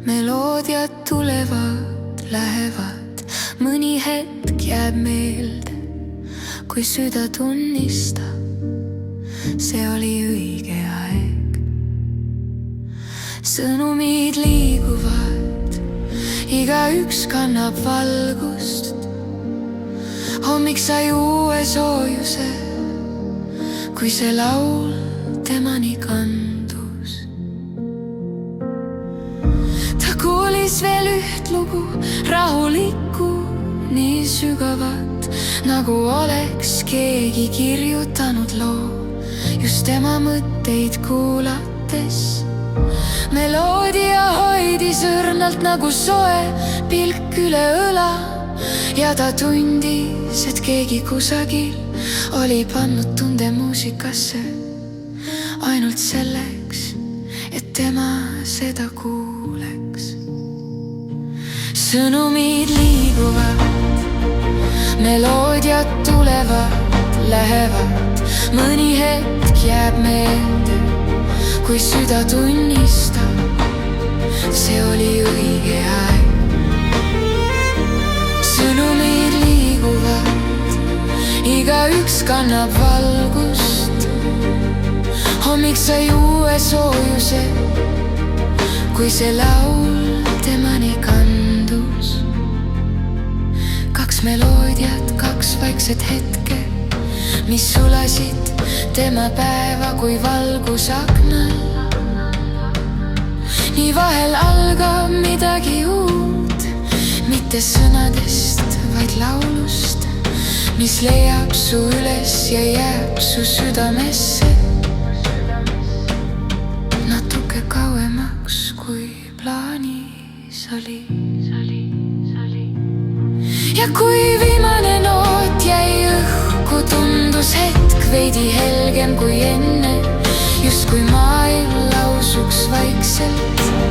Meloodiad tulevad, lähevad, mõni hetk jääb meelde, kui süda tunnistab, see oli õige aeg. Sõnumid liiguvad, igaüks kannab valgust. Hommik sai uue soojuse, kui see laul temani kandus. Ta kuulis veel üht lugu, rahulikku, nii sügavat, nagu oleks keegi kirjutanud loo. Just tema mõtteid kuulates meloodia hoidis õrnalt nagu soe pilk üle õla. Ja ta tundis, et keegi kusagil oli pannud tunde muusikasse ainult selleks, et tema seda kuuleks. Sõnumid liiguvad, meloodiad tulevad, lähevad, mõni hetk jääb meelde, kui süda tunnistab, see oli õige aeg. Sõnumid liiguvad, igaüks kannab valgust. Hommik sai uue soojuse, kui see laul temani kandus. Kaks meloodiat, kaks vaikset hetke, mis sulasid tema päeva kui valgus aknal. Nii vahel algab midagi uut, mitte sõnadest, vaid laulust, mis leiab su üles ja jääb su südamesse natuke kauemaks, kui plaanis oli. Ja kui viimane noot jäi õhku, tundus hetk veidi helgem kui enne, just kui maailm lausuks vaikselt.